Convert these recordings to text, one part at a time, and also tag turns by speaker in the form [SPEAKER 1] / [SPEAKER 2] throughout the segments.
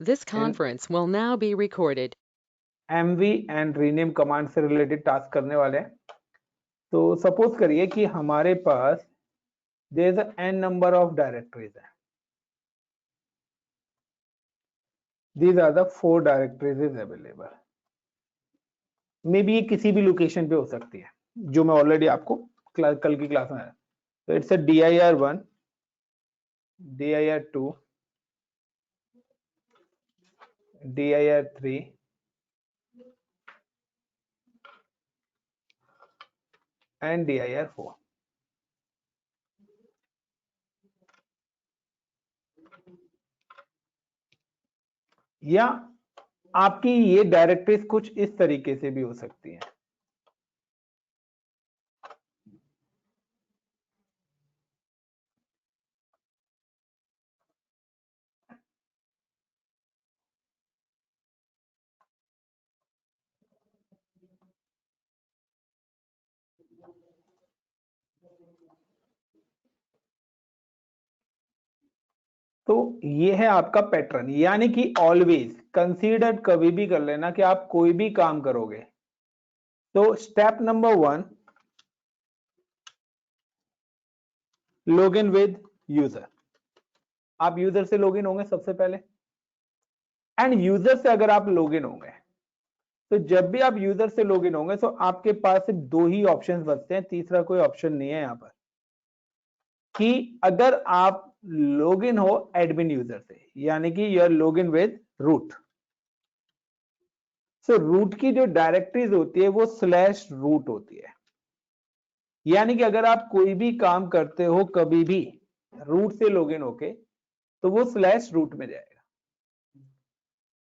[SPEAKER 1] This
[SPEAKER 2] in
[SPEAKER 1] conference will now be recorded.
[SPEAKER 2] mv and rename command से related task करने वाले हैं। तो सपोज करिए कि हमारे पास there is an number of directories है। These are the 4 directories is available. May be ये किसी भी लोकेशन पे हो सकती है, जो मैं ऑलरेडी आपको कल की क्लास में आया। तो it's a dir1, dir2, dir3 and dir4। या आपकी ये डायरेक्टरीज कुछ इस तरीके से भी हो सकती है। तो ये है आपका पैटर्न, यानी कि ऑलवेज कंसीडर कभी भी कर लेना कि आप कोई भी काम करोगे तो step number 1, log in with user. आप यूजर से लॉग इन होंगे सबसे पहले, एंड यूजर से अगर आप लॉग इन होंगे तो जब भी आप यूजर से लॉग इन होंगे तो आपके पास सिर्फ 2 ही ऑप्शंस बचते हैं, तीसरा कोई ऑप्शन नहीं है यहां पर। कि अगर आप लॉग इन हो एडमिन यूजर से, यानी कि you are log in with root. So root की जो डायरेक्टरीज होती है वो /रूट होती है, यानी कि अगर आप कोई भी काम करते हो कभी भी रूट से लॉगिन होके तो वो /रूट में जाएगा।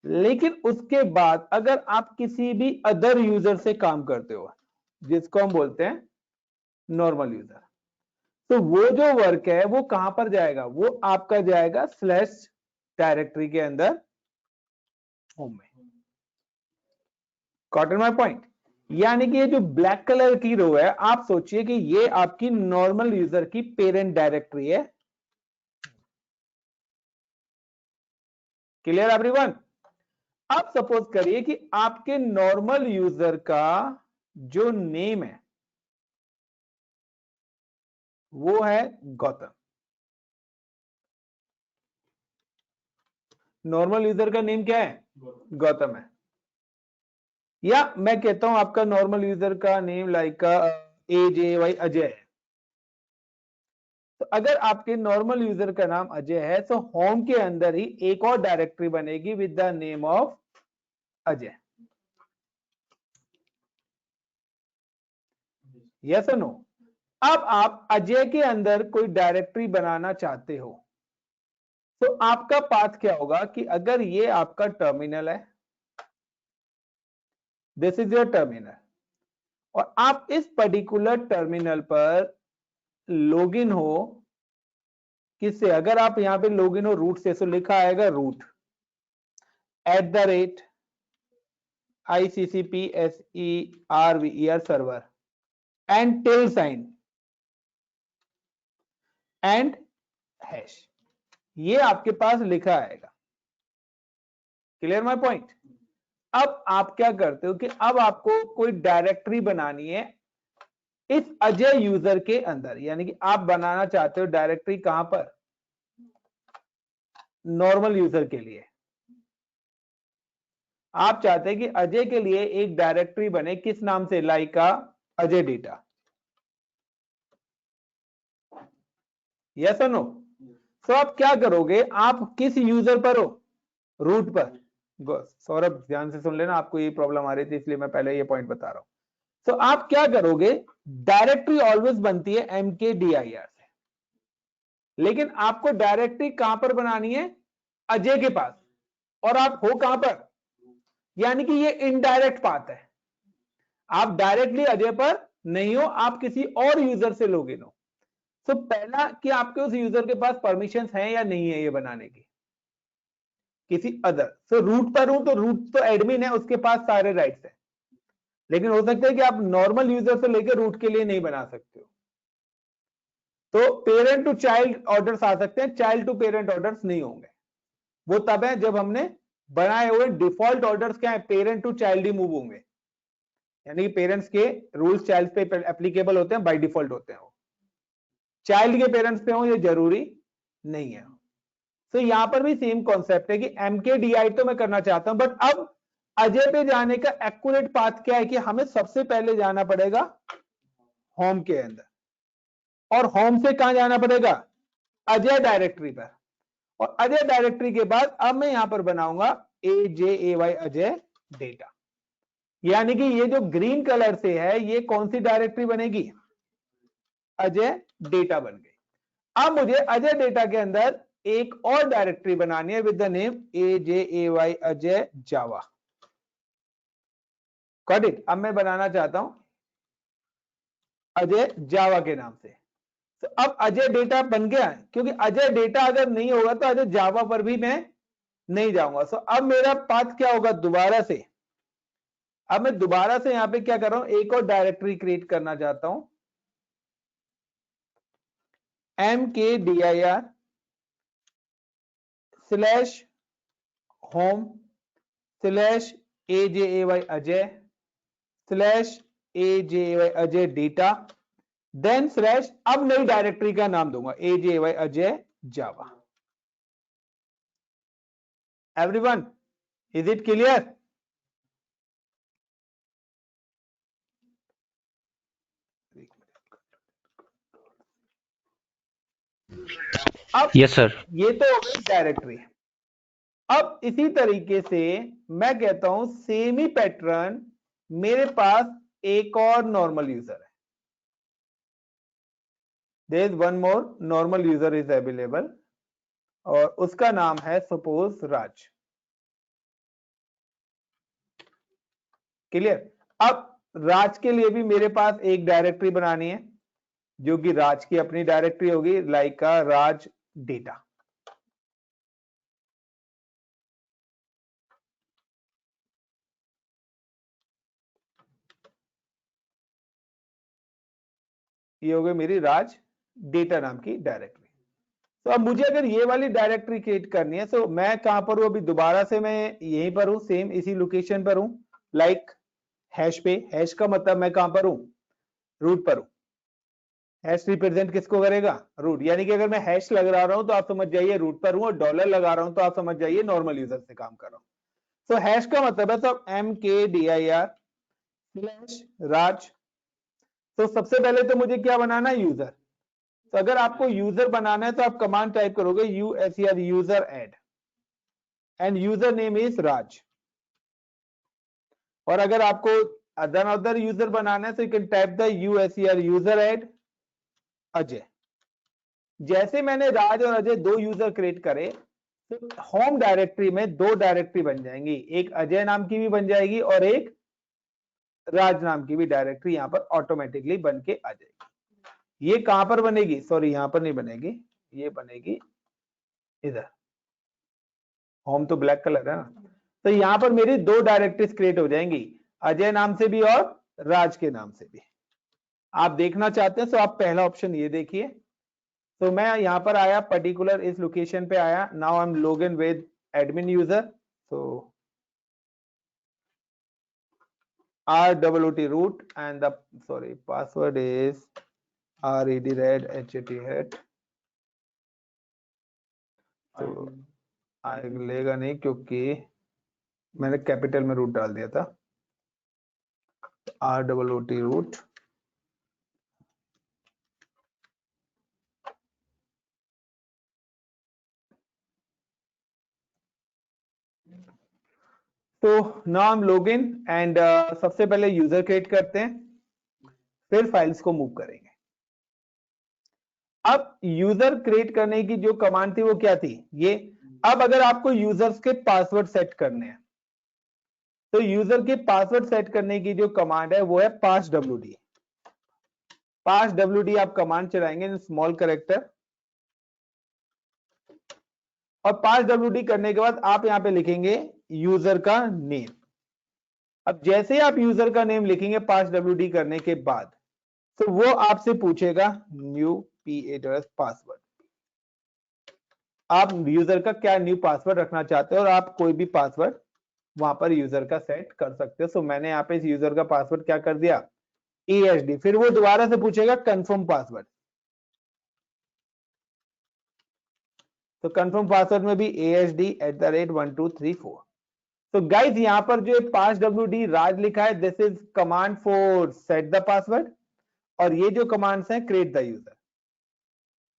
[SPEAKER 2] लेकिन उसके बाद अगर आप किसी भी अदर यूजर से काम करते हो, जिसको हम बोलते हैं नॉर्मल यूजर, तो वो जो वर्क है वो कहां पर जाएगा, वो आपका जाएगा / डायरेक्टरी के अंदर होम में। Got my point? यानी कि ये जो ब्लैक कलर की रो है, आप सोचिए कि ये आपकी नॉर्मल यूजर की पेरेंट डायरेक्टरी है। Clear everyone? अब सपोज करिए कि आपके नॉर्मल यूजर का जो नेम है वो है गौतम। नॉर्मल यूजर का नेम क्या है? गौतम है। या मैं कहता हूं आपका नॉर्मल यूजर का नेम लाइक AJY अजय है। तो अगर आपके नॉर्मल यूजर का नाम अजय है तो होम के अंदर ही एक और डायरेक्टरी बनेगी with the name of Ajay. Yes और नो? अब आप अजय के अंदर कोई डायरेक्टरी बनाना चाहते हो तो आपका पाथ क्या होगा कि अगर ये आपका टर्मिनल है, दिस इज योर टर्मिनल, और आप इस पर्टिकुलर टर्मिनल पर लॉगिन हो किससे? अगर आप यहां पे लॉगिन हो रूट से, तो लिखा आएगा root @ICCPSERVER server and tilde sign and hash, ये आपके पास लिखा आएगा। Clear my point? अब आप क्या करते हो कि अब आपको कोई डायरेक्टरी बनानी है इस अजय यूजर के अंदर, यानी कि आप बनाना चाहते हो डायरेक्टरी कहां पर? नॉर्मल यूजर के लिए। आप चाहते हैं कि अजय के लिए एक डायरेक्टरी बने, किस नाम से? लाइका अजय डेटा। यस और नो? तो आप क्या करोगे, आप किस यूजर पर हो? रूट पर। सौरभ ध्यान से सुन लेना, आपको ये प्रॉब्लम आ रही थी इसलिए मैं पहले ये पॉइंट बता रहा हूं। तो आप क्या करोगे, डायरेक्टरी ऑलवेज बनती है mkdir से, लेकिन आपको डायरेक्टरी कहां पर बनानी है? अजय के पास। और आप हो कहां पर? यानी कि ये इनडायरेक्ट पाथ है, आप डायरेक्टली अजय पर नहीं हो, आप किसी और यूजर से लॉगिन हो। तो पहला कि आपके उस यूजर के पास परमिशंस हैं या नहीं है ये बनाने की, किसी अदर। तो रूट पर हूं तो रूट तो एडमिन है, उसके पास सारे राइट्स हैं, लेकिन हो सकता है कि आप नॉर्मल यूजर से लेकर रूट के लिए नहीं बना सकते हो। तो पेरेंट टू चाइल्ड ऑर्डर्स आ सकते हैं, चाइल्ड टू पेरेंट ऑर्डर्स नहीं होंगे। वो तब है जब हमने बनाए हुए डिफॉल्ट ऑर्डर्स क्या है, पेरेंट टू चाइल्ड ही मूव होंगे, यानी कि पेरेंट्स के रूल्स चाइल्ड पे एप्लीकेबल होते हैं, बाय डिफॉल्ट होते हैं, चाइल्ड के पेरेंट्स पे हो ये जरूरी नहीं है। तो यहां पर भी सेम कॉन्सेप्ट है कि MKDI तो मैं करना चाहता हूं, बट अब अजय पे जाने का एक्यूरेट पाथ क्या है कि हमें सबसे पहले जाना पड़ेगा होम के अंदर, और होम से कहां जाना पड़ेगा, अजय डायरेक्टरी पर, और अजय डायरेक्टरी के बाद अब मैं यहां पर बनाऊंगा AJAY अजय डेटा, यानी कि ये जो ग्रीन कलर से है ये कौन सी डायरेक्टरी बनेगी, अजय डेटा बन गई। अब मुझे अजय डेटा के अंदर एक और डायरेक्टरी बनानी है with the name AJAY Ajay Java. Got it. अब मैं बनाना चाहता हूं अजय जावा के नाम से। तो अब अजय डेटा बन गया, क्योंकि अजय डेटा अगर नहीं होगा तो अजय जावा पर भी मैं नहीं जाऊंगा। सो अब मेरा पाथ क्या होगा, दोबारा से, अब मैं दोबारा से यहां पे क्या कर रहा हूं, एक और डायरेक्टरी क्रिएट करना चाहता हूं, MKDIR slash home slash AJAY Ajay slash AJAY Ajay data, then slash, अब नई डायरेक्टरी का नाम दूंगा AJAY Ajay Java. Everyone, is it clear? अब
[SPEAKER 3] यस सर।
[SPEAKER 2] ये तो हो गई डायरेक्टरी। अब इसी तरीके से मैं कहता हूं सेम ही पैटर्न मेरे पास एक और नॉर्मल यूजर है, there is one more normal user is available, और उसका नाम है सपोज राज। क्लियर? अब राज के लिए भी मेरे पास एक डायरेक्टरी बनानी है जो कि राज की अपनी डायरेक्टरी होगी, लाइक का राज डेटा। ये हो गई मेरी राज डेटा नाम की डायरेक्टरी। तो अब मुझे अगर ये वाली डायरेक्टरी क्रिएट करनी है तो मैं कहां पर हूं, अभी दोबारा से मैं यहीं पर हूं, सेम इसी लोकेशन पर हूं, लाइक हैश पे। हैश का मतलब मैं कहां पर हूं, रूट पर हूं। हैश रिप्रेजेंट किसको करेगा, रूट, यानी कि अगर मैं हैश लगा रहा हूं तो आप समझ जाइए रूट पर हूं, और डॉलर लगा रहा हूं तो आप समझ जाइए नॉर्मल यूजर से काम कर रहा हूं। तो हैश का मतलब है तो MKDIR स्लैश राज। तो सबसे पहले तो मुझे क्या बनाना है, यूजर। तो अगर आपको यूजर बनाना है तो आप कमांड टाइप करोगे USER user add, and user name is Raj. और अगर आपको अदर यूजर बनाना है तो you can type the USER user add Ajay. जैसे मैंने राज और अजय दो यूजर क्रिएट करे तो होम डायरेक्टरी में दो डायरेक्टरी बन जाएंगी, एक अजय नाम की भी बन जाएगी और एक राज नाम की भी डायरेक्टरी यहां पर ऑटोमेटिकली बन के आ जाएगी। ये कहां पर बनेगी, सॉरी यहां पर नहीं बनेगी, ये बनेगी इधर। होम तो ब्लैक कलर है ना, तो यहां पर मेरी दो डायरेक्टरीज क्रिएट हो जाएंगी, अजय नाम से भी और राज के नाम से भी। आप देखना चाहते हैं तो आप पहला ऑप्शन ये देखिए। तो मैं यहां पर आया, पर्टिकुलर इस लोकेशन पे आया, now I am log in with admin user. तो ROOT root and the sorry password is RED HAT। तो लेगा नहीं क्योंकि मैंने कैपिटल में रूट डाल दिया था। ROOT रूट, तो नाउ हम लॉग इन एंड सबसे पहले यूजर क्रिएट करते हैं, फिर फाइल्स को मूव करेंगे। अब यूजर क्रिएट करने की जो कमांड थी वो क्या थी, ये। अब अगर आपको यूजर्स के पासवर्ड सेट करने हैं तो यूजर के पासवर्ड सेट करने की जो कमांड है वो है passwd। passwd आप कमांड चलाएंगे इन स्मॉल कैरेक्टर, और passwd करने के बाद आप यहां पे लिखेंगे यूजर का नेम। अब जैसे ही आप यूजर का नेम लिखेंगे passwd करने के बाद, तो वो आपसे पूछेगा न्यू PA पासवर्ड। आप यूजर का क्या न्यू पासवर्ड रखना चाहते हो और आप कोई भी पासवर्ड वहां पर यूजर का सेट कर सकते हो। सो मैंने यहाँ पे इस यूजर का पासवर्ड क्या कर दिया, ASD। फिर वो दोबारा से पूछेगा कंफर्म पासवर्ड, तो कंफर्म पासवर्ड में भी ASD@1234। तो गाइज यहां पर जो पास WD राज लिखा है, this is command for set the password, और ये जो कमांड्स हैं create the user.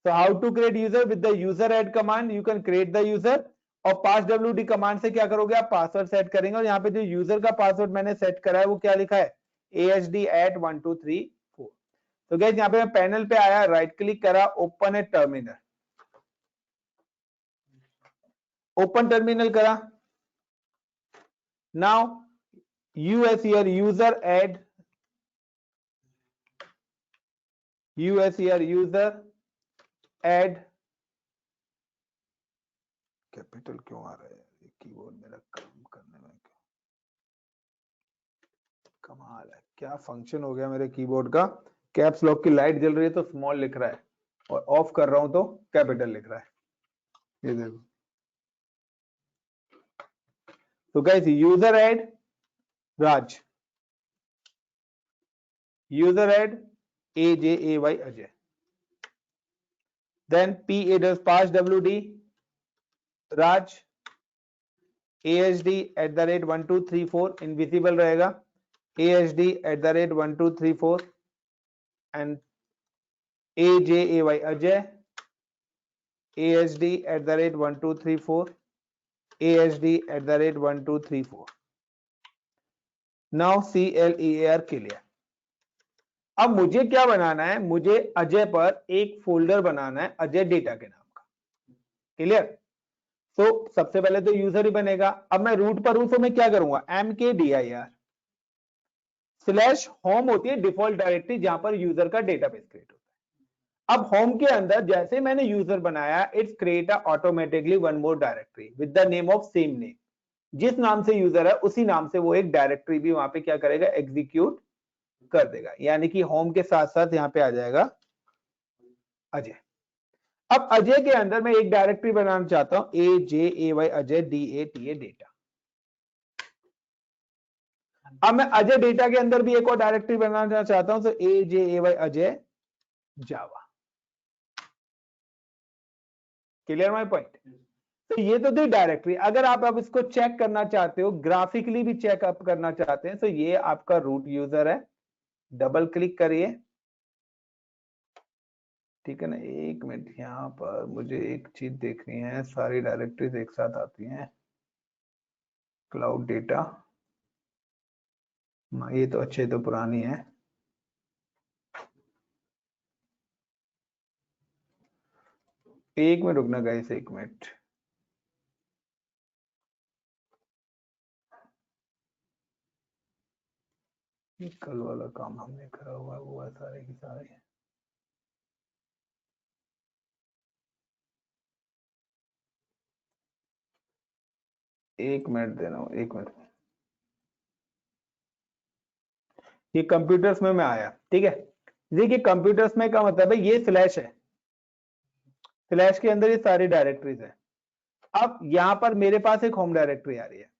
[SPEAKER 2] So how to create user? With the user add command you can create the user, और pass wd कमांड से क्या करोगे, आप पासवर्ड सेट करेंगे। और यहाँ पे जो यूजर का पासवर्ड मैंने सेट करा है वो क्या लिखा है, ASD@1234। तो गाइस यहाँ पे मैं पैनल पे आया, राइट क्लिक करा, open a terminal, open terminal करा। Now use your user add, use your user add, capital क्यों आ रहा है कीबोर्ड मेरा काम करने में, कमाल है, क्या फंक्शन हो गया मेरे कीबोर्ड का। कैप्स लॉक की लाइट जल रही है तो स्मॉल लिख रहा है, और ऑफ कर रहा हूं तो कैपिटल लिख रहा है, ये देखो। तो guys user add Raj, user add AJAY Ajay, then pass WD Raj, ASD@1234 invisible रहेगा, ASD@1234 and AJAY Ajay, ASD@1234, ASD@1234। Now CLEAR clear. अब मुझे क्या बनाना है, मुझे अजय पर एक फोल्डर बनाना है, अजय डेटा के नाम का, क्लियर। तो सबसे पहले तो यूजर ही बनेगा। अब मैं रूट पर हूं तो मैं क्या करूंगा, mkdir/होम होती है डिफॉल्ट डायरेक्टरी जहां पर यूजर का डेटाबेस क्रिएट होता है। अब होम के अंदर जैसे मैंने यूजर बनाया, it's create automatically one more directory with the name of same name. जिस नाम से यूजर है उसी नाम से वो एक डायरेक्टरी भी वहां पे क्या करेगा, एग्जीक्यूट कर देगा। यानी कि होम के साथ साथ यहां पे आ जाएगा अजय। अब अजय के अंदर मैं एक डायरेक्टरी बनाना चाहता हूं, AJAY अजय DATA डेटा। अब मैं अजय डेटा के अंदर भी एक और डायरेक्टरी बनाना चाहता हूं, तो AJAY Ajay Java. Clear my point. तो ये तो थी डायरेक्टरी। अगर आप अब इसको चेक करना चाहते हो, ग्राफिकली भी चेकअप करना चाहते हैं, तो ये आपका रूट यूजर है, डबल क्लिक करिए, ठीक है ना। एक मिनट, यहाँ पर मुझे एक चीज देखनी है, सारी डायरेक्टरीज एक साथ आती हैं, क्लाउड डेटा, ये तो अच्छे तो पुरानी है। एक मिनट रुकना गाइस, एक मिनट। कल वाला काम हमने करा हुआ है, वो है सारे की सारे। एक मिनट दे रहा हूँ, एक मिनट। ये कंप्यूटर्स में मैं आया, ठीक है। देखिए कंप्यूटर्स में का मतलब है, ये स्लैश है, स्लैश के अंदर ये सारी डायरेक्टरीज है। अब यहां पर मेरे पास एक होम डायरेक्टरी आ रही है,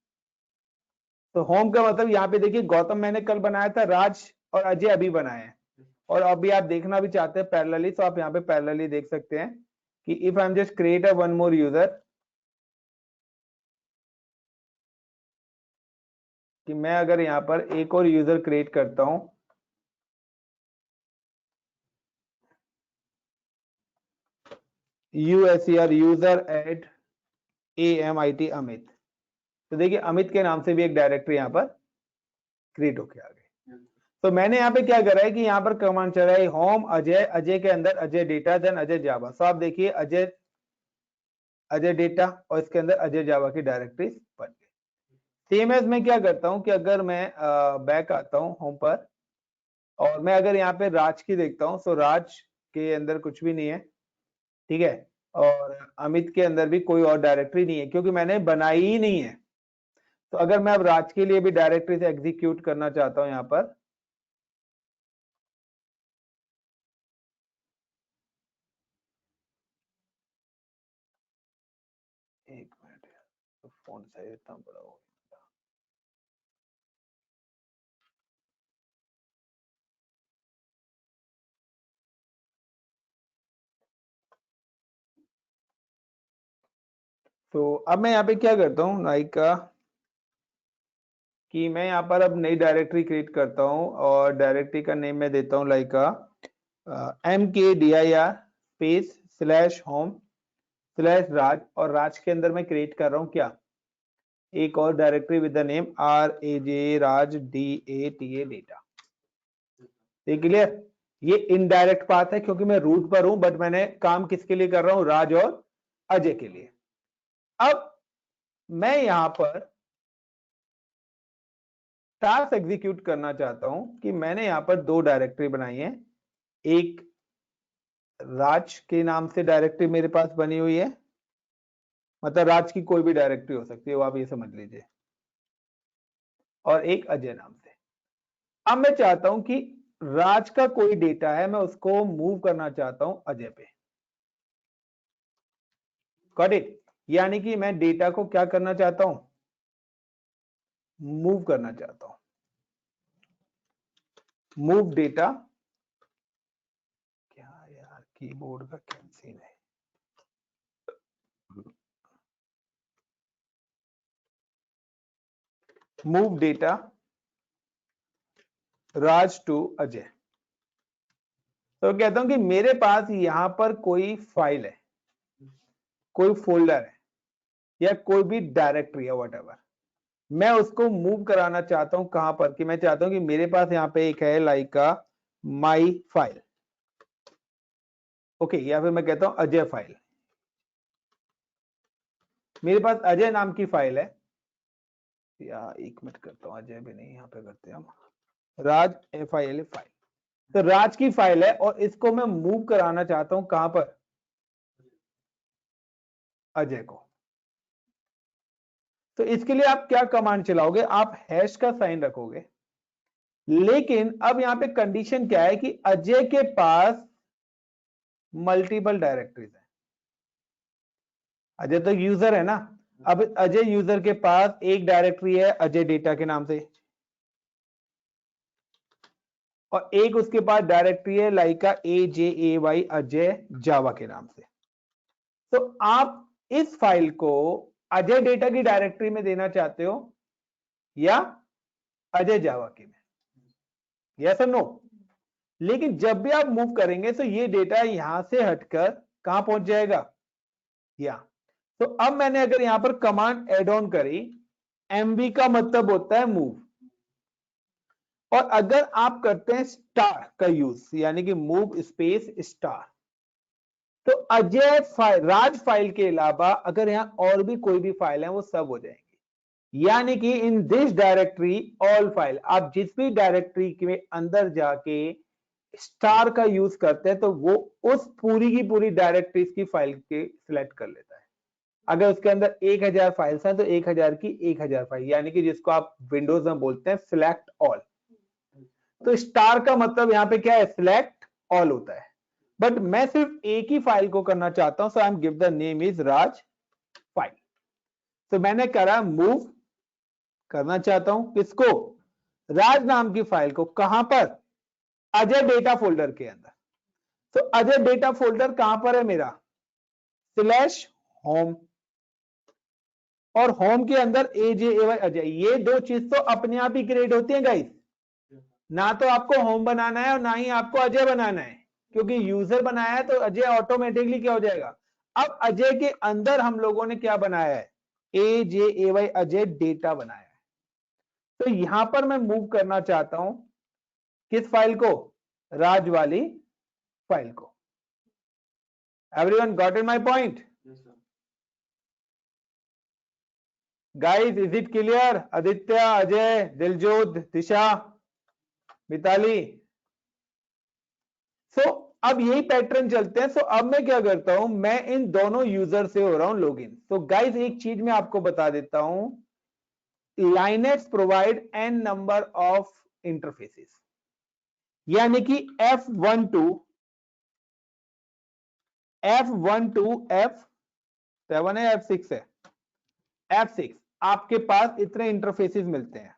[SPEAKER 2] तो होम का मतलब यहाँ पे देखिए, गौतम मैंने कल बनाया था, राज और अजय अभी बनाए हैं, और अभी आप देखना भी चाहते हैं पैरेलली, तो आप यहाँ पे पैरेलली देख सकते हैं कि if I am just create a one more user, कि मैं अगर यहाँ पर एक और यूजर क्रिएट करता हूं, USER user add AMIT Amit, तो देखिए अमित के नाम से भी एक डायरेक्टरी यहाँ पर क्रिएट होके आ गई। तो मैंने यहाँ पे क्या करा है कि यहाँ पर कमांड चला है होम अजय, अजय के अंदर अजय डेटा, देन अजय जावा। सो आप देखिए अजय, अजय डेटा, और इसके अंदर अजय जावा की डायरेक्टरी बन गई। सेम एज मैं क्या करता हूँ कि अगर मैं बैक आता हूँ होम पर, और मैं अगर यहाँ पे राज की देखता हूँ, तो राज के अंदर कुछ भी नहीं है, ठीक है, और अमित के अंदर भी कोई और डायरेक्टरी नहीं है, क्योंकि मैंने बनाई ही नहीं है। तो अगर मैं अब राज के लिए भी डायरेक्टरी से एग्जीक्यूट करना चाहता हूं यहाँ पर, फोन साइज इतना बड़ा हो। तो अब मैं यहाँ पे क्या करता हूँ लाइक कि मैं यहाँ पर अब नई डायरेक्टरी क्रिएट करता हूँ और डायरेक्टरी का नेम मैं देता हूँ like mkdir space slash home slash Raj, और राज के अंदर मैं क्रिएट कर रहा हूँ क्या, एक और directory with the name raj Raj data data. Clear? ये इनडायरेक्ट पाथ है क्योंकि मैं रूट पर हूं, बट मैंने काम किसके लिए कर रहा हूं, राज और अजय के लिए। अब मैं यहां पर टास्क एग्जीक्यूट करना चाहता हूं कि मैंने यहां पर दो डायरेक्टरी बनाई है, एक राज के नाम से डायरेक्टरी मेरे पास बनी हुई है, मतलब राज की कोई भी डायरेक्टरी हो सकती है, वो आप ये समझ लीजिए, और एक अजय नाम से। अब मैं चाहता हूं कि राज का कोई डेटा है, मैं उसको मूव करना चाहता हूं अजय पे। Got it? यानी कि मैं डेटा को क्या करना चाहता हूं, मूव करना चाहता हूं। मूव डेटा, क्या यार कीबोर्ड का क्या सीन है, move data Raj to Ajay. तो कहता हूं कि मेरे पास यहां पर कोई फाइल है, कोई फोल्डर है, या कोई भी डायरेक्टरी है, व्हाटएवर, मैं उसको मूव कराना चाहता हूं कहां पर, कि मैं चाहता हूं कि मेरे पास यहां पे एक है लाइक माई फाइल, ओके, या फिर मैं कहता हूं अजय फाइल। मेरे पास अजय नाम की फाइल है, या एक मिनट करता हूं, अजय भी नहीं, यहां पे करते हैं हम राज FIL फाइल। तो राज की फाइल है और इसको मैं मूव कराना चाहता हूं कहां पर, अजय को। तो इसके लिए आप क्या कमांड चलाओगे, आप हैश का साइन रखोगे, लेकिन अब यहां पे कंडीशन क्या है कि अजय के पास मल्टीपल डायरेक्टरीज है। अजय तो यूजर है ना, अब अजय यूजर के पास एक डायरेक्टरी है अजय डेटा के नाम से, और एक उसके पास डायरेक्टरी है लाइक AJAY अजय जावा के नाम से। तो आप इस फाइल को अजय डेटा की डायरेक्टरी में देना चाहते हो या अजय जावा की में, यस और नो? लेकिन जब भी आप मूव करेंगे तो ये डेटा यहां से हटकर कहां पहुंच जाएगा, यहां। तो अब मैंने अगर यहां पर कमांड एड ऑन करी, MV का मतलब होता है मूव, और अगर आप करते हैं स्टार का यूज, यानी कि मूव स्पेस स्टार, तो अजय फाइल, राज फाइल के अलावा अगर यहां और भी कोई भी फाइल है वो सब हो जाएंगी। यानी कि in this directory all file, आप जिस भी डायरेक्टरी के अंदर जाके स्टार का यूज करते हैं तो वो उस पूरी की पूरी डायरेक्टरी की फाइल के सिलेक्ट कर लेता है। अगर उसके अंदर 1000 फाइल्स हैं तो 1000 की 1000 फाइल, यानी कि जिसको आप विंडोज में बोलते हैं सिलेक्ट ऑल। तो स्टार का मतलब यहां पे क्या है, सिलेक्ट ऑल होता है, बट मैं सिर्फ एक ही फाइल को करना चाहता हूं, so I am give the name is Raj file. तो मैंने करा मूव करना चाहता हूं किसको, राज नाम की फाइल को, कहां पर, अजय डेटा फोल्डर के अंदर। तो अजय डेटा फोल्डर कहां पर है मेरा, स्लैश होम, और होम के अंदर AJAY अजय। ये दो चीज तो अपने आप ही क्रिएट होती है गाइस, ना तो आपको होम बनाना है और ना ही आपको अजय बनाना है, क्योंकि यूजर बनाया है तो अजय ऑटोमेटिकली क्या हो जाएगा। अब अजय के अंदर हम लोगों ने क्या बनाया है, AJAY अजय डेटा बनाया है। तो यहां पर मैं मूव करना चाहता हूं किस फाइल को, राज वाली फाइल को। Everyone got in my point guys, is it clear? Aditya, Ajay, Diljot, Disha, Mitali. So अब यही पैटर्न चलते हैं। सो अब मैं क्या करता हूं, मैं इन दोनों यूजर से हो रहा हूं लॉगिन। तो गाइस एक चीज मैं आपको बता देता हूं, Linux provide n number of interfaces, यानी कि F12 F7 है, F6 है, F6 आपके पास इतने इंटरफेसेस मिलते हैं।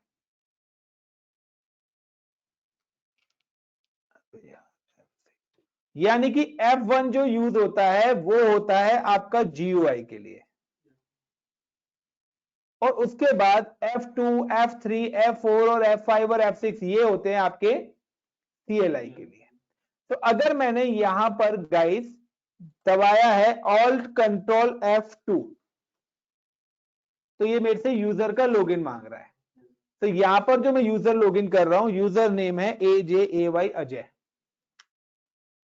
[SPEAKER 2] यानी कि F1 जो यूज होता है वो होता है आपका GUI के लिए, और उसके बाद F2, F3, F4 और F5 और F6 ये होते हैं आपके CLI के लिए। तो अगर मैंने यहां पर गाइस दबाया है Alt Control F2 तो ये मेरे से यूजर का लॉगिन मांग रहा है। तो यहां पर जो मैं यूजर लॉगिन कर रहा हूं, यूजर नेम है AJAY अजय,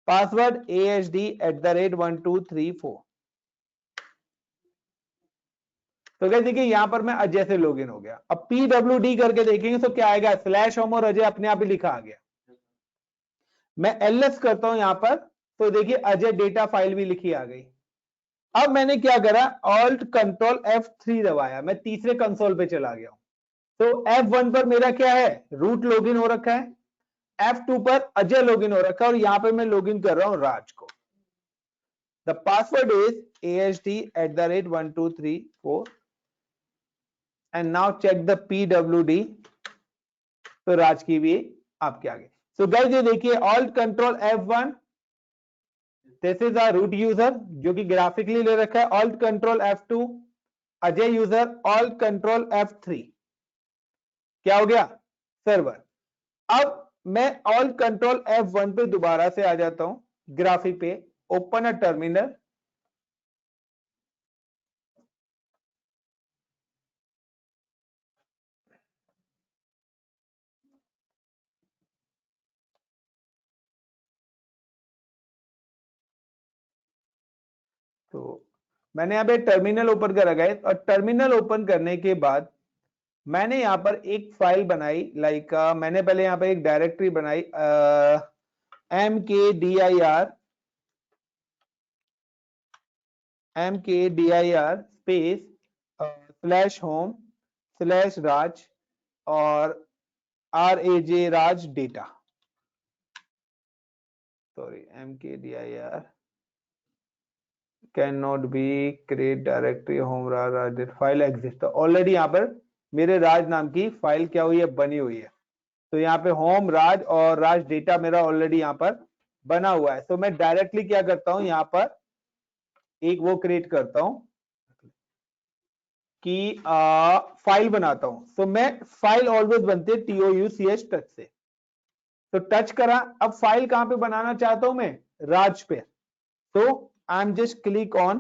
[SPEAKER 2] पासवर्ड AHD@1234। तो क्या देखिए यहां पर मैं अजय से लॉगिन हो गया। अब PWD करके देखेंगे तो क्या आएगा, /होम और अजय अपने आप ही लिखा आ गया। मैं LS करता हूं यहां पर तो देखिए अजय डेटा फाइल भी लिखी आ गई। अब मैंने क्या करा, Alt Control F3 दबाया, मैं तीसरे कंसोल पे चला गया हूं। तो F1 पर मेरा क्या है, रूट लॉगिन हो रखा है, F2 पर अजय लॉगिन हो रखा है, और यहां पे मैं लॉगिन कर रहा हूं राज को। The password is AHD@1234 and now check the PWD। तो राज की भी आपके आगे। सो गाइस ये देखिए Alt Control F1, this is a root user जो कि ग्राफिकली ले रखा है। Alt Control F2 Ajay user, Alt Control F3 क्या हो गया, सर्वर। अब मैं Alt Control F1 पे दोबारा से आ जाता हूं ग्राफिक पे, ओपन अ टर्मिनल। तो मैंने यहाँ पे टर्मिनल ओपन करा गया, और टर्मिनल ओपन करने के बाद मैंने यहाँ पर एक फाइल बनाई, लाइक मैंने पहले यहाँ पे एक डायरेक्टरी बनाई mkdir स्पेस /home/राज और RAJ Raj data, sorry mkdir can not be create directory home Raj file exist. Already यहाँ पर मेरे राज नाम की फाइल क्या हुई है, बनी हुई है। तो यहाँ पे होम राज और राज डेटा मेरा ऑलरेडी यहाँ पर बना हुआ है। तो मैं डायरेक्टली क्या करता हूं, यहाँ पर एक वो क्रिएट करता हूं कि फाइल बनाता हूं। तो मैं फाइल ऑलवेज बनती है TOUCH टच से। तो टच करा, अब फाइल कहां पे बनाना चाहता हूं मैं, राज पे। तो I am just click on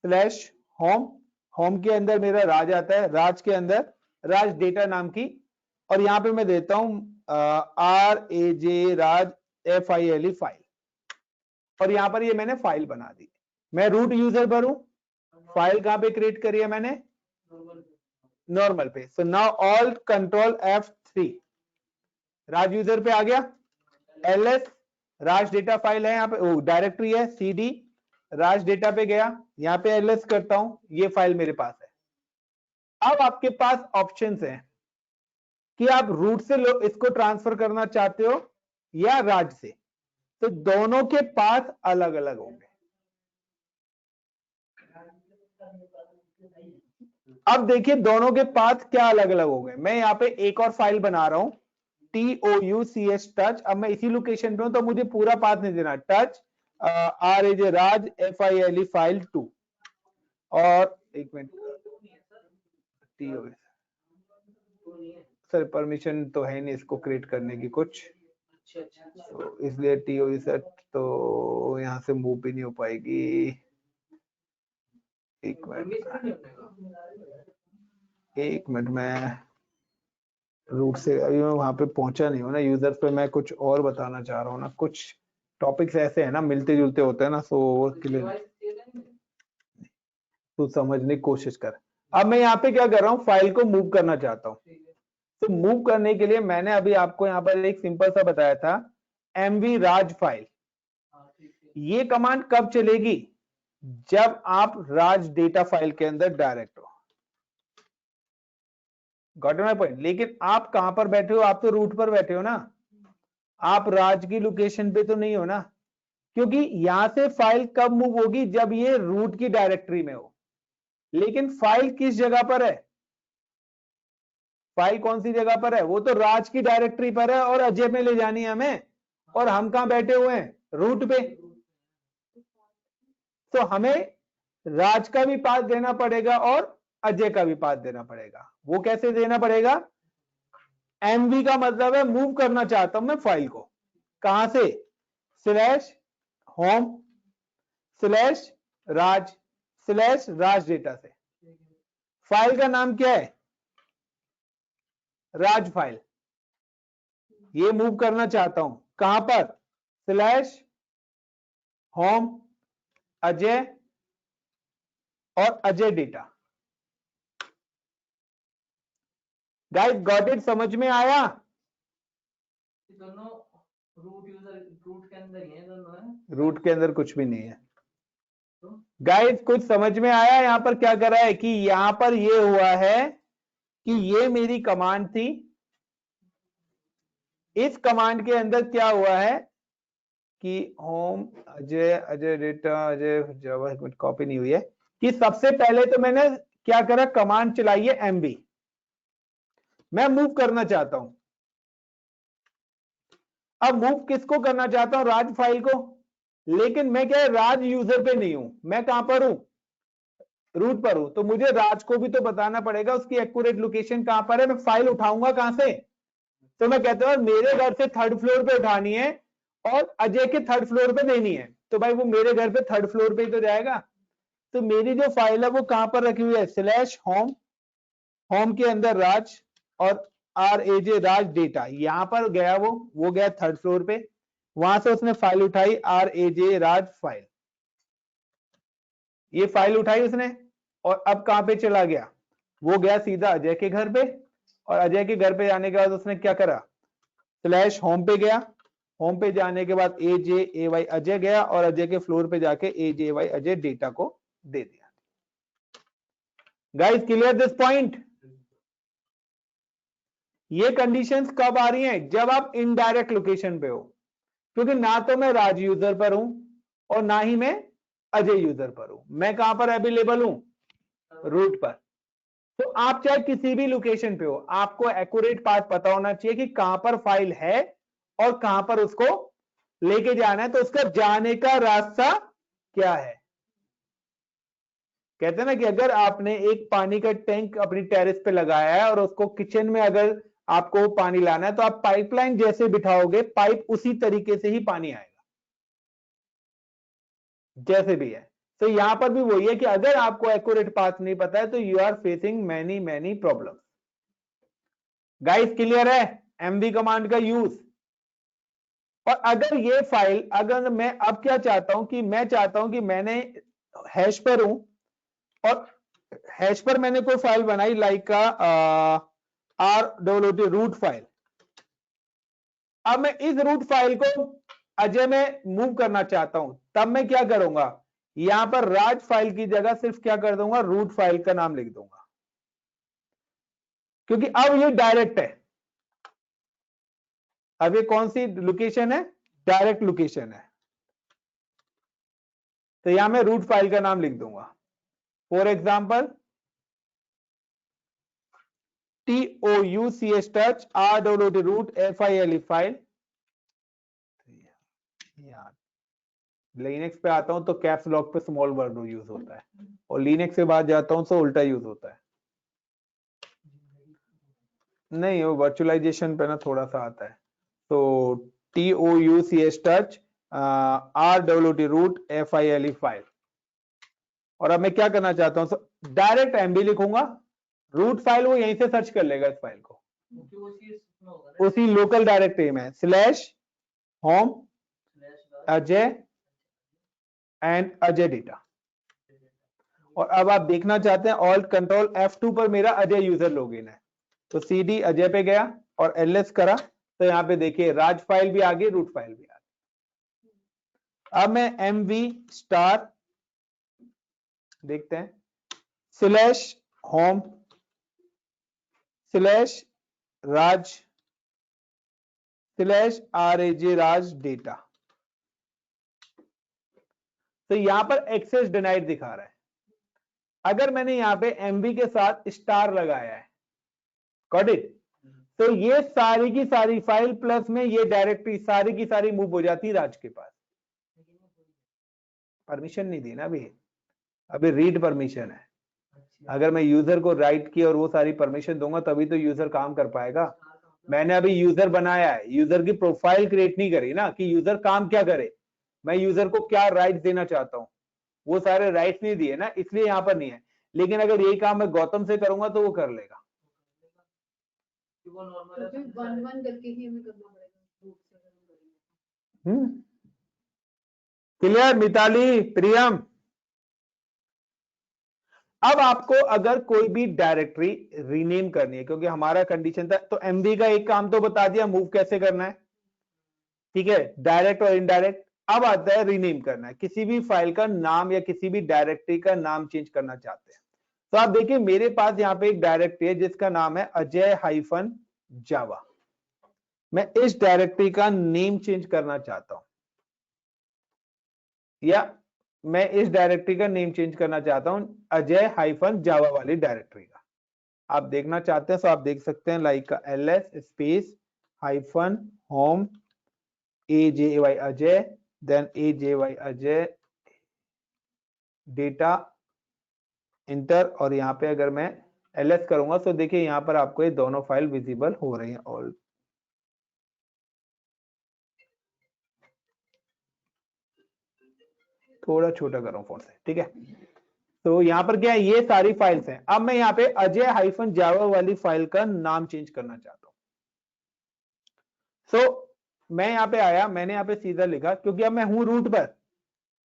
[SPEAKER 2] /home, home के अंदर मेरा राज आता है, राज के अंदर राज डेटा नाम की, और यहां पे मैं देता हूं RAJ राज FILE फाइल, और यहां पर ये मैंने फाइल बना दी। मैं रूट यूजर पर हूं, फाइल कहां पे क्रिएट करी है मैंने, नॉर्मल पे। So now Alt Control F3 राज यूजर पे आ गया, LS राज डेटा फाइल है, यहाँ पे डायरेक्टरी है CD राज डेटा पे गया, यहाँ पे LS करता हूं, ये फाइल मेरे पास है। अब आपके पास ऑप्शंस हैं कि आप रूट से इसको ट्रांसफर करना चाहते हो या राज से। तो दोनों के पास अलग अलग होंगे। अब देखिए दोनों के पाथ क्या अलग अलग हो गए। मैं यहाँ पे एक और फाइल बना रहा हूं TOUCH टच। अब मैं इसी लोकेशन पे हूं तो मुझे पूरा पाथ नहीं देना, टच RAJ राज FILE फाइल 2, और एक मिनट सर परमिशन तो है नहीं इसको क्रिएट करने की कुछ, तो इसलिए TOUCH तो यहाँ से मूव भी नहीं हो पाएगी। एक मिनट मैं रूट से अभी मैं वहां पे पहुंचा नहीं हूँ ना, यूजर्स पे मैं कुछ और बताना चाह रहा हूँ ना, कुछ टॉपिक्स ऐसे हैं ना मिलते जुलते होते हैं ना, सो तू समझने की कोशिश कर। अब मैं यहाँ पे क्या कर रहा हूँ, फाइल को मूव करना चाहता हूँ। तो मूव करने के लिए मैंने अभी आपको यहाँ पर एक सिंपल सा बताया था MV राज फाइल। ये कमांड कब चलेगी, जब आप राज डेटा फाइल के अंदर डायरेक्ट हो। Got my point. लेकिन आप कहां पर बैठे हो, आप तो रूट पर बैठे हो ना, आप राज की लोकेशन पे तो नहीं हो ना, क्योंकि यहां से फाइल कब मूव होगी, जब ये रूट की डायरेक्टरी में हो। लेकिन फाइल किस जगह पर है, फाइल कौन सी जगह पर है, वो तो राज की डायरेक्टरी पर है और अजय में ले जानी है हमें, और हम कहां बैठे हुए हैं, रूट पे। तो हमें राज का भी पाथ देना पड़ेगा और अजय का भी पाथ देना पड़ेगा। वो कैसे देना पड़ेगा, एमवी का मतलब है मूव करना चाहता हूं मैं फाइल को, कहां से, स्लैश होम स्लैश राज डेटा से। फाइल का नाम क्या है, राज फाइल। ये मूव करना चाहता हूं कहां पर, स्लैश होम अजय और Ajay data. Guys got it, समझ में आया।
[SPEAKER 3] दोनों रूट के अंदर ही है दोनों, है
[SPEAKER 2] रूट के अंदर कुछ भी नहीं है। गाइस कुछ समझ में आया, यहां पर क्या कर रहा है कि यहां पर ये हुआ है कि ये मेरी कमांड थी, इस कमांड के अंदर क्या हुआ है कि होम अजय अजय डेटा अजय जावा कॉपी नहीं हुई है, कि सबसे पहले तो मैंने क्या करा, कमांड चलाई है एमबी, मैं मूव करना चाहता हूं। अब मूव किसको करना चाहता हूं, राज फाइल को, लेकिन मैं क्या है राज यूजर पे नहीं हूं, मैं कहां पर हूं, रूट पर हूं। तो मुझे राज को भी तो बताना पड़ेगा उसकी एक्यूरेट लोकेशन कहां पर है, मैं फाइल उठाऊंगा कहां से, तो मैं कहता हूं मेरे घर से थर्ड फ्लोर पे उठानी है और अजय के थर्ड फ्लोर पे देनी है, तो भाई वो मेरे घर पे थर्ड फ्लोर पे ही तो जाएगा। तो मेरी जो फाइल है वो कहां पर रखी हुई है, स्लैश होम, होम के अंदर राज और RAJ राज डेटा, यहां पर गया वो गया थर्ड फ्लोर पे, वहां से उसने फाइल उठाई RAJ राज फाइल, ये फाइल उठाई उसने, और अब कहां पे चला गया, वो गया सीधा अजय के घर पे, और अजय के घर पे जाने के बाद उसने क्या करा, स्लैश होम पे गया, होम पे जाने के बाद AJAY अजय गया और अजय के फ्लोर पे जाके AJY अजय डेटा को दे दिया। Guys clear this point. ये कंडीशंस कब आ रही हैं, जब आप इनडायरेक्ट लोकेशन पे हो, क्योंकि ना तो मैं राज यूजर पर हूं और ना ही मैं अजय यूजर पर हूं, मैं कहां पर अवेलेबल हूं, रूट पर। तो आप चाहे किसी भी लोकेशन पे हो, आपको एक्यूरेट पाथ पता होना चाहिए कि कहां पर फाइल है और कहां पर उसको लेके जाना है, तो उसका जाने का रास्ता क्या है। कहते हैं ना कि अगर आपने एक पानी का टैंक अपनी टेरेस पे लगाया है और उसको किचन में अगर आपको पानी लाना है, तो आप पाइपलाइन जैसे बिठाओगे, पाइप उसी तरीके से ही पानी आएगा, जैसे भी है। तो यहां पर भी वही है कि अगर आपको एक्यूरेट पाथ नहीं पता है तो you are facing many many problem. Guys clear है एमवी कमांड का यूज। और अगर ये फाइल, अगर मैं अब क्या चाहता हूं कि मैं चाहता हूं कि मैंने हैश पर हूं और हैश पर मैंने कोई फाइल बनाई लाइक का ROT रूट फाइल, अब मैं इस रूट फाइल को अजय में मूव करना चाहता हूं, तब मैं क्या करूंगा, यहां पर राज फाइल की जगह सिर्फ क्या कर दूंगा, रूट फाइल का नाम लिख दूंगा, क्योंकि अब ये डायरेक्ट है, अब ये कौन सी लोकेशन है, डायरेक्ट लोकेशन है, तो यहां मैं रूट फाइल का नाम लिख दूंगा। For example TOUCH touch ROT root FILE file. Linux पे आता हूं तो कैप्स लॉक पे स्मॉल वर्ड यूज होता है, और लिनक्स से बाद जाता हूं तो उल्टा यूज होता है। नहीं वो वर्चुअलाइजेशन पे ना थोड़ा सा आता है। तो TOUCH touch ROT root FILE file. और अब मैं क्या करना चाहता हूं, डायरेक्ट MB लिखूंगा, रूट फाइल वो यहीं से सर्च कर लेगा इस फाइल को, उसी लोकल डायरेक्टरी में, slash home Ajay and Ajay data. और अब आप देखना चाहते हैं ऑल्ट कंट्रोल F2 पर मेरा अजय यूजर लॉगिन है, तो CD अजय पे गया और LS करा, तो यहां पे देखिए राज फाइल भी आ गई, रूट फाइल भी आ गई। अब मैं MV स्टार देखते हैं, स्लैश होम स्लैश राज स्लैश RAJ राज डेटा, तो यहां पर एक्सेस डिनाइड दिखा रहा है। अगर मैंने यहाँ पे MV के साथ स्टार लगाया है, गॉट इट, तो ये सारी की सारी फाइल प्लस में ये डायरेक्टरी सारी की सारी मूव हो जाती है राज के पास। परमिशन नहीं दी ना अभी रीड परमिशन है। अगर मैं यूजर को राइट की और वो सारी परमिशन दूंगा तभी तो यूजर काम कर पाएगा। मैंने अभी यूजर बनाया है, यूजर की प्रोफाइल क्रिएट नहीं करी ना कि यूजर काम क्या करे, मैं यूजर को क्या राइट देना चाहता हूं, वो सारे राइट्स नहीं दिए ना, इसलिए यहां पर नहीं है। लेकिन अगर यही काम मैं गौतम से करूंगा तो वो कर लेगा। क्लियर मिताली, प्रियम? अब आपको अगर कोई भी डायरेक्टरी रीनेम करनी है, क्योंकि हमारा कंडीशन था, तो एमवी का एक काम तो बता दिया, मूव कैसे करना है, ठीक है, डायरेक्ट और इनडायरेक्ट। अब आता है रीनेम करना है, किसी भी फाइल का नाम या किसी भी डायरेक्टरी का नाम चेंज करना चाहते हैं। तो आप देखिए मेरे पास यहाँ पे एक डायरेक्टरी है जिसका नाम है अजय-जावा। मैं इस डायरेक्टरी का नेम चेंज करना चाहता हूं, या मैं इस डायरेक्टरी का नेम चेंज करना चाहता हूं अजय-जावा वाली डायरेक्टरी का। आप देखना चाहते हैं तो आप देख सकते हैं, like ls space hyphen home AJY Ajay, then AJY Ajay data enter, और यहां पे अगर मैं ls करूंगा तो देखिए यहां पर आपको ये दोनों फाइल विजिबल हो रही हैं ऑल। थोड़ा छोटा कर रहा हूं फॉन्ट से, ठीक है। तो यहां पर क्या है, ये सारी फाइल्स हैं। अब मैं यहाँ पे अजय-जावा वाली फाइल का नाम चेंज करना चाहता हूं। सो मैं यहाँ पे आया, मैंने यहाँ पे सीधा लिखा, क्योंकि अब मैं हूं रूट पर,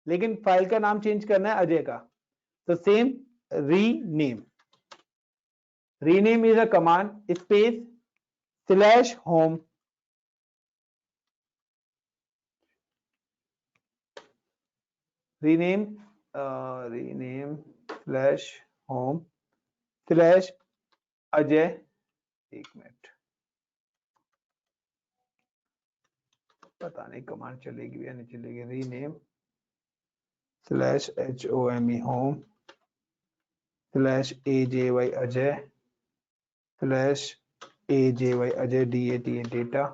[SPEAKER 2] लेकिन फाइल का नाम चेंज करना है अजय का, तो same rename. Rename is a command space slash home, rename slash home slash Ajay. एक मिनट, पता नहीं कमांड चलेगी या नहीं चलेगी। Rename slash HOME home slash AJY Ajay slash AJY Ajay DATA data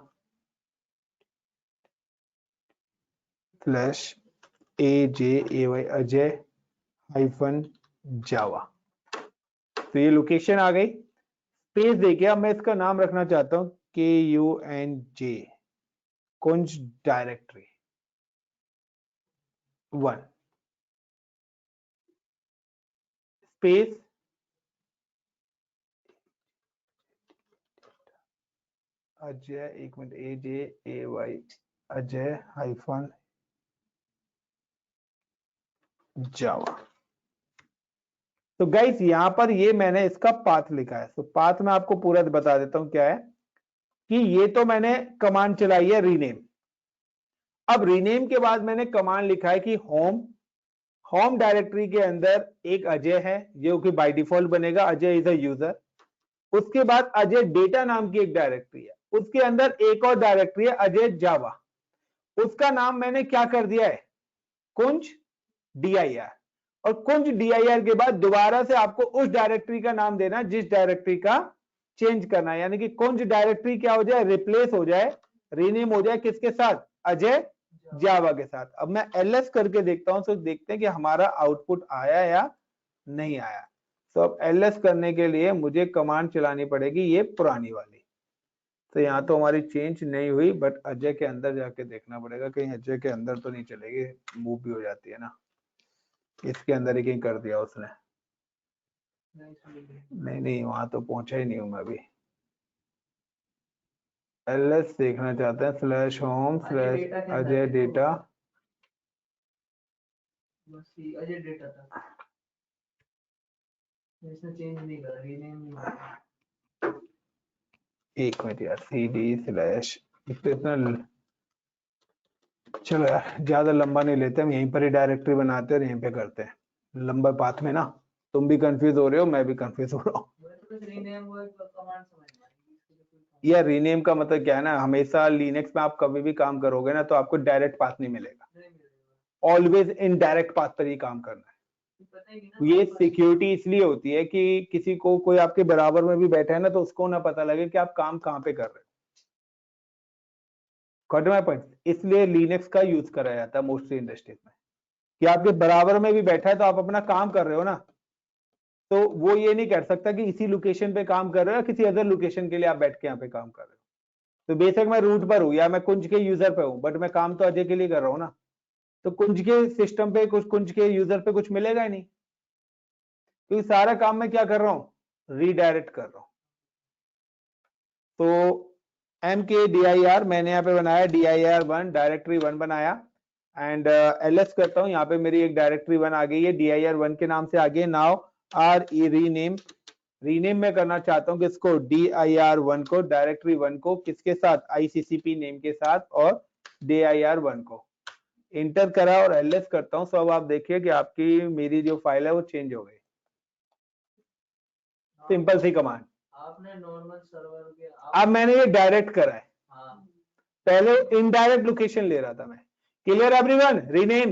[SPEAKER 2] slash AJAY Ajay hyphen Java. तो ये लोकेशन आ गई। स्पेस देखिए, अब मैं इसका नाम रखना चाहता हूं KUNJ, कुंज डायरेक्टरी 1 स्पेस अजय, एक minute, AJAY Ajay hyphen Java. तो गाइस यहां पर ये मैंने इसका पाथ लिखा है, तो पाथ में आपको पूरा बता देता हूं क्या है, कि ये तो मैंने कमांड चलाई है रीनेम। अब रीनेम के बाद मैंने कमांड लिखा है कि होम डायरेक्टरी के अंदर एक अजय है जो कि बाय डिफॉल्ट बनेगा, अजय इज अ यूजर। उसके बाद अजय डेटा नाम की एक डायरेक्टरी है, उसके अंदर एक और डायरेक्टरी है अजय जावा, उसका नाम मैंने क्या कर दिया है, कुंज dir। और कुंज dir के बाद दोबारा से आपको उस डायरेक्टरी का नाम देना जिस डायरेक्टरी का चेंज करना है, यानी कि कुंज डायरेक्टरी क्या हो जाए, रिप्लेस हो जाए, रीनेम हो जाए, किसके साथ, अजय जावा के साथ। अब मैं ls करके देखता हूं, तो देखते हैं कि हमारा आउटपुट आया या नहीं आया। तो अब ls करने के लिए मुझे कमांड चलानी पड़ेगी ये पुरानी वाली। तो यहाँ तो हमारी चेंज नहीं हुई, बट अजय के अंदर जाके देखना पड़ेगा, कहीं अजय के अंदर तो नहीं चलेगी, मूव भी हो जाती है ना। इसके अंदर ही कहीं कर दिया उसने, नहीं वहां तो पहुंचा ही नहीं हूं मैं अभी। ls देखना चाहते हैं, slash home slash Ajay data,
[SPEAKER 3] Ajay data था, इसने चेंज नहीं करा, रीनेम नहीं करा।
[SPEAKER 2] एक मिनट यार, cd स्लैश, इतना चलो यार ज्यादा लंबा नहीं लेते, हम यहीं पर ही डायरेक्टरी बनाते हैं और यहीं पे करते हैं, लंबा पाथ में ना तुम भी कंफ्यूज हो रहे हो, मैं भी कंफ्यूज हो रहा हूँ। या रीनेम का मतलब क्या है ना, हमेशा लिनक्स में आप कभी भी काम करोगे ना तो आपको डायरेक्ट पाथ नहीं मिलेगा, ऑलवेज इनडायरेक्ट पाथ पर ही काम करना है।
[SPEAKER 3] पता ही नहीं ना।
[SPEAKER 2] ये सिक्योरिटी इसलिए होती है कि किसी को, कोई आपके बराबर में भी बैठा है ना, तो उसको ना पता लगे कि आप काम कहाँ पे कर रहे हो। Got my point? इसलिए लिनक्स का यूज करा जाता है मोस्टली इंडस्ट्रीज में, कि आपके बराबर में भी बैठा है तो आप अपना काम कर रहे हो ना, तो वो ये नहीं कर सकता कि इसी लोकेशन पे काम कर रहे हो या किसी अदर लोकेशन के लिए आप बैठ के यहाँ पे काम कर रहे हो। तो बेशक मैं रूट पर हूँ या मैं कुंज के यूजर पे हूँ, बट मैं काम तो अजय के लिए कर रहा हूँ ना, तो कुंज के सिस्टम पे कुछ, कुंज के यूजर पे कुछ मिलेगा ही नहीं, क्योंकि सारा काम मैं क्या कर रहा हूँ, रीडायरेक्ट कर रहा हूँ। तो mkdir मैंने यहाँ पे बनाया dir1 डायरेक्टरी 1 बनाया, एंड ls करता हूँ, यहाँ पे मेरी एक डायरेक्टरी 1 आ गई है, dir1 के नाम से आ गई। नाउ रीनेम मैं करना चाहता हूँ किसको, dir1 को, डायरेक्टरी 1 को, किसके साथ, ICCP नेम के साथ, और dir1 को इंटर करा और ls करता हूँ। सो अब आप देखिए कि आपकी मेरी जो फाइल है वो चेंज हो गई, सिंपल सी कमांड।
[SPEAKER 3] आपने नॉर्मल सर्वर के
[SPEAKER 2] अब मैंने ये डायरेक्ट करा है,
[SPEAKER 3] हाँ
[SPEAKER 2] पहले इनडायरेक्ट लोकेशन ले रहा था मैं। Clear everyone? रीनेम।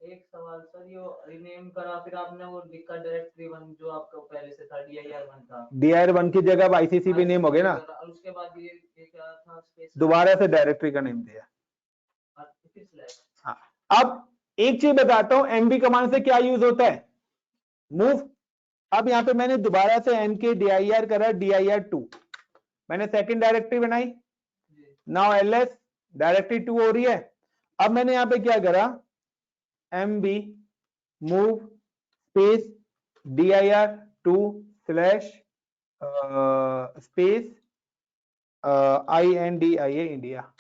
[SPEAKER 3] एक सवाल सर, ये रीनेम करा फिर आपने वो लिखा डायरेक्टरी 1 जो आपका पहले से था dir1 था,
[SPEAKER 2] dir1 की जगह अब ICCP नेम हो गया ना,
[SPEAKER 3] और उसके बाद ये क्या था, स्पेस
[SPEAKER 2] दोबारा से डायरेक्टरी का नेम दिया।
[SPEAKER 3] फिर स्लैश।
[SPEAKER 2] हाँ, अब एक चीज बताता हूं, एमबी कमांड से क्या यूज होता है, मूव। अब यहाँ पे मैंने दोबारा से mkdir करा, dir2, मैंने सेकंड डायरेक्टरी बनाई। नाउ ls, डायरेक्टरी 2 हो रही है। अब मैंने यहाँ पे क्या करा, mb move space dir2 slash space INDIA India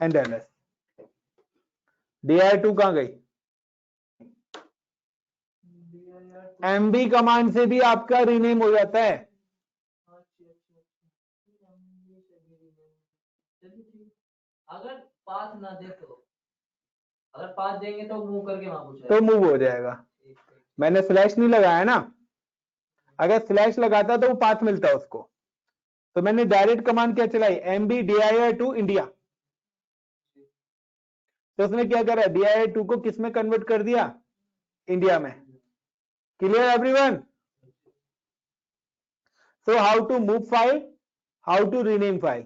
[SPEAKER 2] and ls। dir2 कहां गई, mb कमांड से भी आपका रीनेम हो जाता है।
[SPEAKER 3] अगर पाथ ना दे तो, अगर पाथ देंगे तो मूव करके वहां पूछा
[SPEAKER 2] तो मूव हो जाएगा। मैंने स्लैश नहीं लगाया ना, अगर स्लैश लगाता तो वो पाथ मिलता उसको। तो मैंने डायरेक्ट कमांड क्या चलाई, mkdir2 इंडिया, तो उसने क्या करा, dir2 को किस में कन्वर्ट कर दिया, इंडिया में। Clear everyone? So how to move file, how to rename file.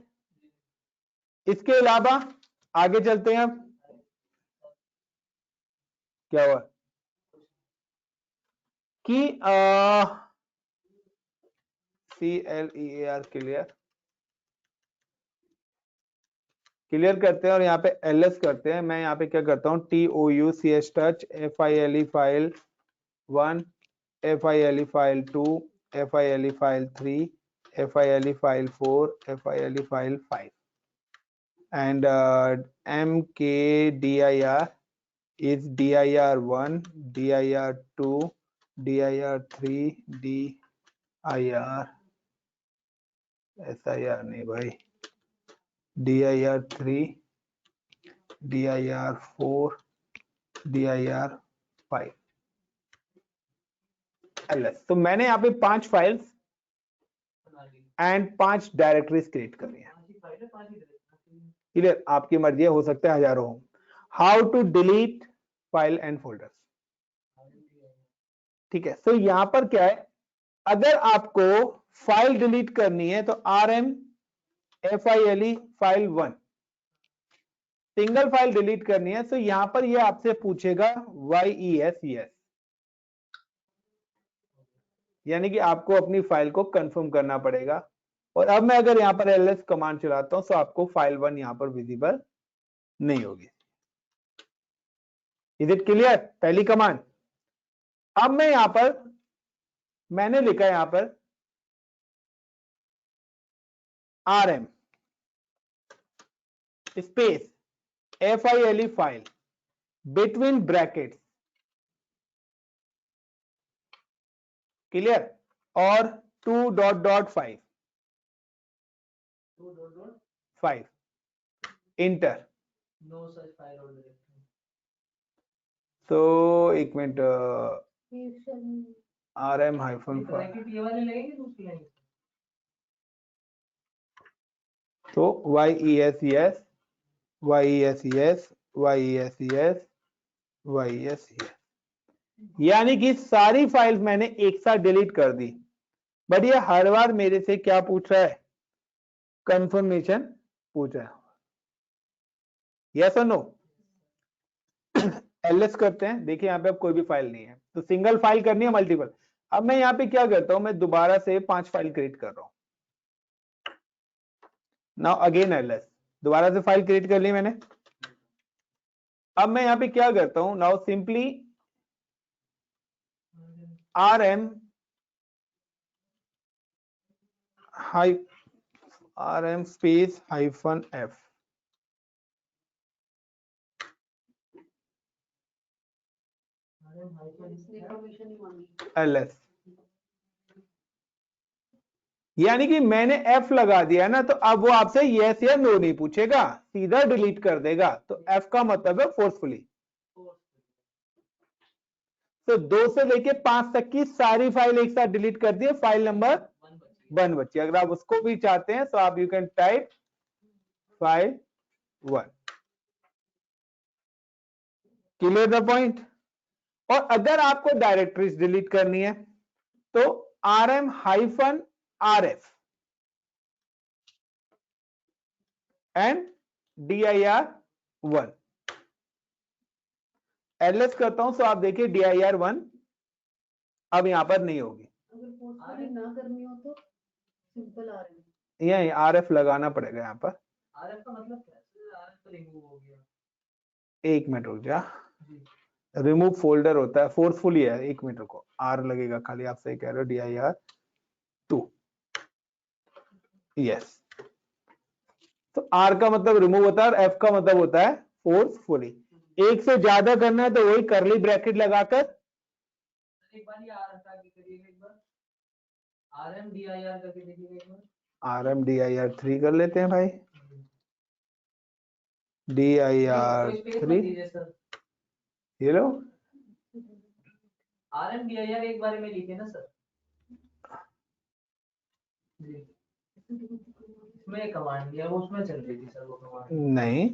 [SPEAKER 2] इसके अलावा आगे चलते हैं। अब क्या हुआ कि CLEAR क्लियर करते हैं और यहाँ पे ls करते हैं। मैं यहाँ पे क्या करता हूँ, TOUCH touch FILE file 1, FILE file 2, FILE file 3, FILE file 4, FILE file 5, and mkdir is dir1, dir2, dir3, dir SIR नहीं भाई, dir3, dir4, dir5 ls। तो मैंने यहाँ पे 5 फाइल्स एंड 5 डायरेक्टरीज क्रिएट कर रही है। क्लियर? आपकी मर्जी है, हो सकता है हजारों हो। How to delete file and folders, ठीक है। तो यहां पर क्या है, अगर आपको फाइल डिलीट करनी है तो rm file file 1 single file delete करनी है, तो यहां पर ये आपसे पूछेगा yes, यानी कि आपको अपनी फाइल को कंफर्म करना पड़ेगा। और अब मैं अगर यहां पर ls कमांड चलाता हूं तो आपको फाइल 1 यहां पर विजिबल नहीं होगी। Is it clear? पहली कमांड। अब मैं यहां पर, मैंने लिखा यहां पर rm space file file between brackets, clear, और 2.5 इंटर।
[SPEAKER 3] नो सच फाइल और डायरेक्टरी।
[SPEAKER 2] तो एक मिनट, rm हाइफन
[SPEAKER 3] ब्रैकेट ये वाले लगेंगे दूसरी लाइन।
[SPEAKER 2] तो yes, yes, yes, yes, yes, yes, वही यस, यानी कि सारी फाइल्स मैंने एक साथ डिलीट कर दी, बट ये हर बार मेरे से क्या पूछ रहा है, कंफर्मेशन पूछ रहा है, यस और नो। एलएस करते हैं, देखिए यहाँ पे अब कोई भी फाइल नहीं है, तो सिंगल फाइल करनी है मल्टीपल। अब मैं यहाँ पे क्या करता हूं, मैं दोबारा से 5 फाइल क्रिएट कर रहा हूं। नाउ अगेन एलएस, दोबारा से फाइल क्रिएट कर ली मैंने। अब मैं यहाँ पे क्या करता हूं, now simply rm space hyphen f ls, यानी कि मैंने f लगा दिया ना, तो अब वो आपसे यस या नो नहीं पूछेगा, सीधा डिलीट कर देगा। तो f का मतलब है फोर्सफुली। तो 2 से लेके 5 तक की सारी फाइल एक साथ डिलीट कर दिए, फाइल नंबर 1 बची। अगर आप उसको भी चाहते हैं तो आप you can type file 1। Clear the point. और अगर आपको डायरेक्टरीज डिलीट करनी है तो rm hyphen rf and dir1 LS करता हूं, तो आप देखिए dir1 अब यहां पर नहीं होगी।
[SPEAKER 4] अगर फोर्सफुली ना करनी हो तो सिंपल rm,
[SPEAKER 2] यही rf लगाना पड़ेगा यहाँ पर।
[SPEAKER 3] आरएफ का मतलब क्या है? आरएफ तो रिमूव हो गया।
[SPEAKER 2] 1 मिनट रुक जा, रिमूव फोल्डर होता है, फोर्सफुली है, 1 मिनट रुको, आर लगेगा खाली, आप सही कह रहे हो, dir2 यस। तो आर का मतलब रिमूव होता है और एफ का मतलब होता है फोर्सफुली। एक से ज्यादा करना है तो वही करली ब्रैकेट लगाकर
[SPEAKER 3] एक बार ये आर हटा के करिएगा, एक बार आरएम डीआईआर करके देखिएगा एक बार।
[SPEAKER 2] rm dir3 कर लेते हैं भाई, dir3
[SPEAKER 3] सर
[SPEAKER 2] ये लो।
[SPEAKER 3] आरएम डीआईआर एक बार में लिखे ना सर। इसमें कमांड दिया वो उसमें चल रही थी सर वो कमांड।
[SPEAKER 2] नहीं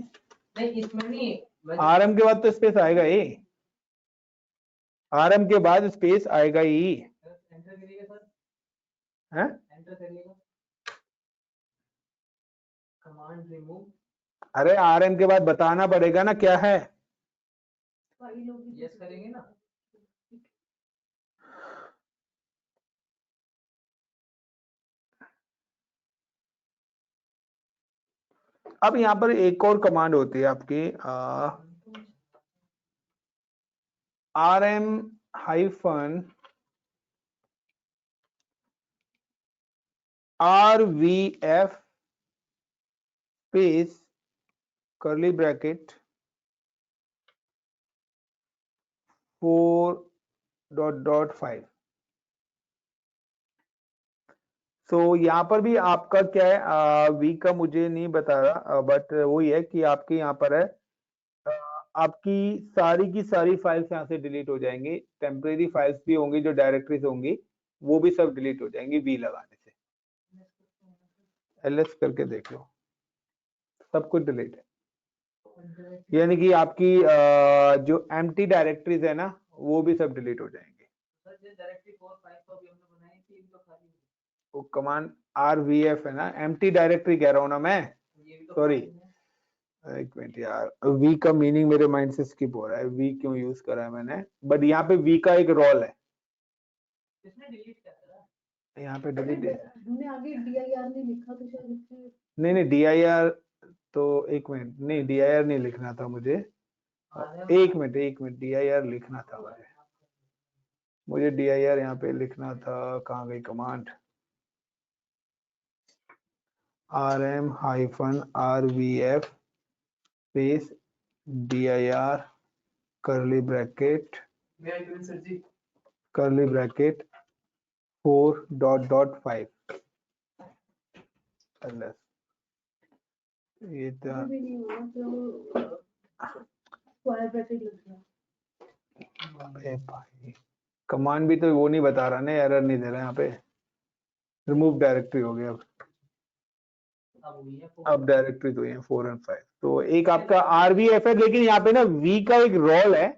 [SPEAKER 3] नहीं इसमें नहीं,
[SPEAKER 2] rm के बाद तो स्पेस आएगा ही, rm के बाद स्पेस आएगा ही।
[SPEAKER 3] एंटर करिएगा सर,
[SPEAKER 2] हैं?
[SPEAKER 3] एंटर करिएगा, कमांड रिमूव।
[SPEAKER 2] अरे rm के बाद बताना पड़ेगा ना क्या है।
[SPEAKER 4] फाइल होगी
[SPEAKER 3] यस करेंगे ना।
[SPEAKER 2] अब यहाँ पर एक और कमांड होती है आपकी rm hyphen rvf space curly bracket 4.5। तो यहाँ पर भी आपका क्या है, वी का मुझे नहीं बता रहा, बट वही है कि आपके यहाँ पर है आपकी सारी की सारी फाइल्स यहाँ से डिलीट हो जाएंगी, टेम्परेरी फाइल्स भी होंगी जो डायरेक्टरीज होंगी वो भी सब डिलीट हो जाएंगी वी लगाने से। एलएस करके देख लो, सब कुछ डिलीट है, यानी कि आपकी जो एम्प्टी डायरेक्टरीज है ना वो भी सब डिलीट हो जाएंगे।
[SPEAKER 3] सर जो डायरेक्टरी 4 5 को भी हमने बनाई थी इनको खाली
[SPEAKER 2] वो कमांड rvf है ना, एम्प्टी डायरेक्टरी कह रहा हूँ ना मैं,
[SPEAKER 3] ये भी तो
[SPEAKER 2] सॉरी एक मिनट यार, वी का मीनिंग मेरे माइंड से स्किप हो रहा है, वी क्यों यूज करा है मैंने, बट यहाँ पे वी का एक रोल है,
[SPEAKER 3] इसने डिलीट कर दिया।
[SPEAKER 2] यहाँ पे डिलीट है।
[SPEAKER 4] हमने आगे dir नहीं लिखा तो शायद इससे
[SPEAKER 2] नहीं dir तो एक मिनट, नहीं dir नहीं लिखना था मुझे, एक मिनट dir लिखना था मुझे dir यहाँ पे लिखना था, कहाँ गई command, rm hyphen rvf space dir curly bracket 4.5 ls। ये था
[SPEAKER 4] भी नहीं हुआ तो स्क्वायर ब्रैकेट लग गया।
[SPEAKER 2] अरे भाई कमांड भी तो वो नहीं बता रहा ना, एरर नहीं दे रहा यहाँ पे, रिमूव डायरेक्टरी हो गया, अब डायरेक्टरी तो ये 4 और 5। तो एक आपका rvf है, लेकिन यहाँ पे ना v का एक रोल है,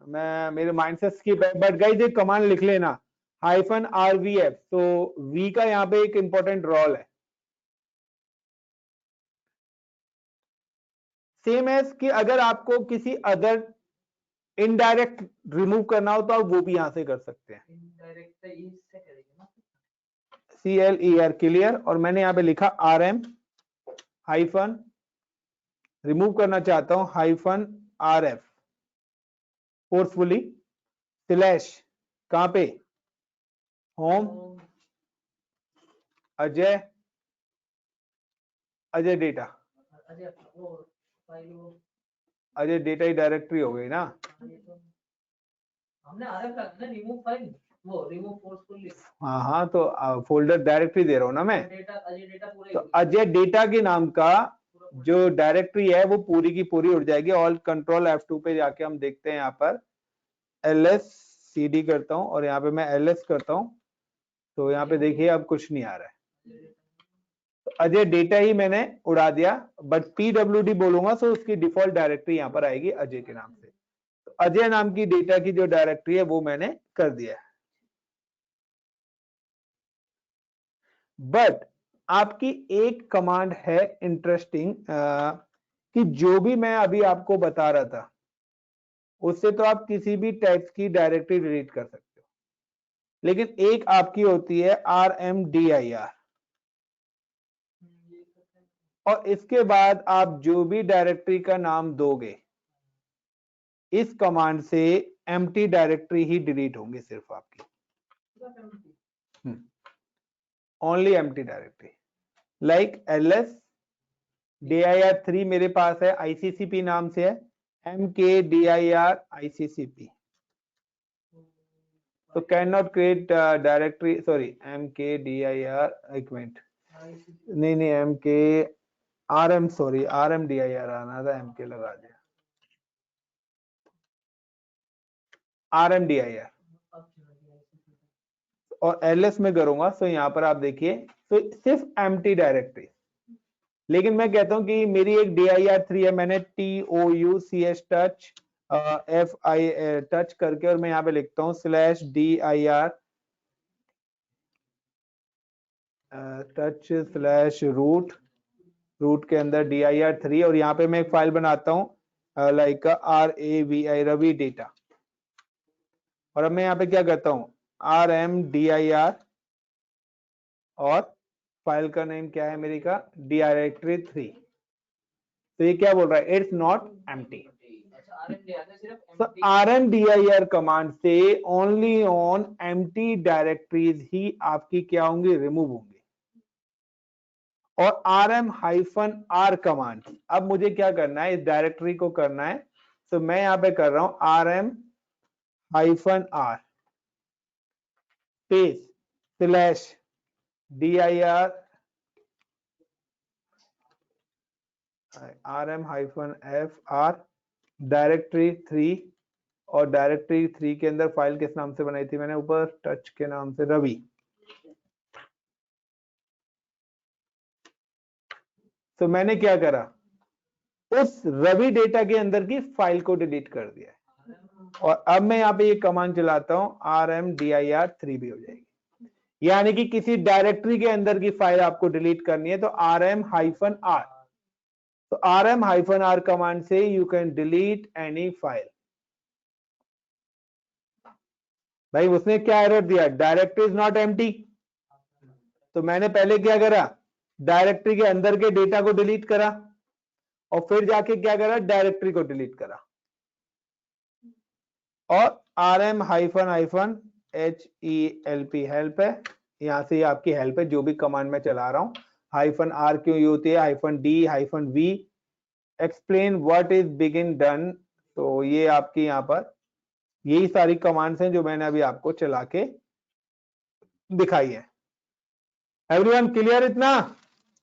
[SPEAKER 2] मैं मेरे माइंड से स्किप है, बट गाइस एक कमांड लिख लेना -rvf। तो v का यहाँ पे एक इंपॉर्टेंट रोल है, सेम एज कि अगर आपको किसी अदर इनडायरेक्ट रिमूव करना हो तो आप वो भी यहां से कर सकते हैं।
[SPEAKER 3] इनडायरेक्ट इससे करेंगे ना।
[SPEAKER 2] CLER क्लियर, और मैंने यहाँ पे लिखा RM हाइफन, रिमूव करना चाहता हूं -RF फोर्सफुली स्लैश, कहां पे, होम अजय, अजय डेटा,
[SPEAKER 3] अजय वो फाइल वो
[SPEAKER 2] अजय डेटा ही डायरेक्टरी हो गई ना।
[SPEAKER 3] ये तो हमने आरएफ रखा ना, रिमूव फाइल, वो रिमूव फोर्सफुली
[SPEAKER 2] हाँ हाँ, तो फोल्डर डायरेक्टरी दे रहा हूं ना मैं,
[SPEAKER 3] डेटा, अजय डेटा पूरा
[SPEAKER 2] तो अजय डेटा के नाम का जो डायरेक्टरी है वो पूरी की पूरी उड़ जाएगी। ऑल कंट्रोल F2 पे जाके हम देखते हैं, यहाँ पर ls cd करता हूं और यहाँ पे मैं ls करता हूं, तो यहाँ पे देखिए अब कुछ नहीं आ रहा है, तो अजय डेटा ही मैंने उड़ा दिया, बट pwd बोलूंगा तो उसकी डिफॉल्ट डायरेक्टरी यहाँ पर आएगी अजय के नाम से। तो अजय नाम की डेटा की जो डायरेक्टरी है वो मैंने कर दिया है। बट आपकी एक कमांड है इंटरेस्टिंग, कि जो भी मैं अभी आपको बता रहा था उससे तो आप किसी भी टाइप की डायरेक्टरी डिलीट कर सकते हो, लेकिन एक आपकी होती है RMDIR, और इसके बाद आप जो भी डायरेक्टरी का नाम दोगे इस कमांड से एम्प्टी डायरेक्टरी ही डिलीट होंगी सिर्फ आपकी, only empty directory. Like ls dir3 मेरे पास है, ICCP नाम से है, mkdir ICCP, तो can not create directory, sorry mkdir, एक मिनट, नहीं mkrm, सॉरी RMDIR आना था, mk लगा दिया, RMDIR, और ls में करूंगा तो यहाँ पर आप देखिए तो सिर्फ एम्प्टी डायरेक्टरी। लेकिन मैं कहता हूं कि मेरी एक dir3 है, मैंने touch टच fi टच करके, और मैं यहाँ पे लिखता हूँ /dir टच /रूट, रूट के अंदर dir3, और यहाँ पे मैं एक फाइल बनाता हूँ लाइक ravi रवि डेटा, और अब मैं यहाँ पे क्या करता हूँ RMDIR, और फाइल का नेम क्या है मेरी का dir3। तो ये क्या बोल रहा है, इट्स नॉट एम्प्टी। तो RMDIR कमांड से ओनली ऑन एम्प्टी डायरेक्टरीज ही आपकी क्या होंगी, रिमूव होंगी। और RM-R कमांड, अब मुझे क्या करना है, इस डायरेक्टरी को करना है, तो मैं यहां पे कर रहा हूं RM-R space /dir RM-FR directory 3, और डायरेक्टरी 3 के अंदर फाइल किस नाम से बनाई थी मैंने, ऊपर टच के नाम से, रवि। तो मैंने क्या करा, उस रवि डेटा के अंदर की फाइल को डिलीट कर दिया है, और अब मैं यहाँ पे ये कमांड चलाता हूं RMDIR3 भी हो जाएगी। यानी कि किसी डायरेक्टरी के अंदर की फाइल आपको डिलीट करनी है तो RM-R, तो RM-R कमांड से you can delete any file. भाई उसने क्या एरर दिया, डायरेक्टरी इज नॉट एम्प्टी, तो मैंने पहले क्या करा, डायरेक्टरी के अंदर के डेटा को डिलीट करा, और फिर जाके क्या करा, डायरेक्टरी को डिलीट करा, और RM-HELP हेल्प है, यहां से आपकी हेल्प है, जो भी कमांड मैं चला रहा हूं। -R क्यों होती है, -D -V explain what is begin done, तो ये आपकी यहां पर यही सारी कमांड्स हैं जो मैंने अभी आपको चला के दिखाई है। एवरीवन क्लियर, इतना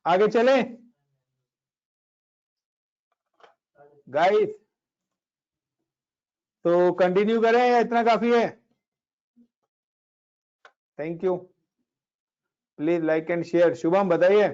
[SPEAKER 2] आगे चले गाइस, तो कंटिन्यू करें या इतना काफी है? Thank you, please like and share. Shubham बताइए।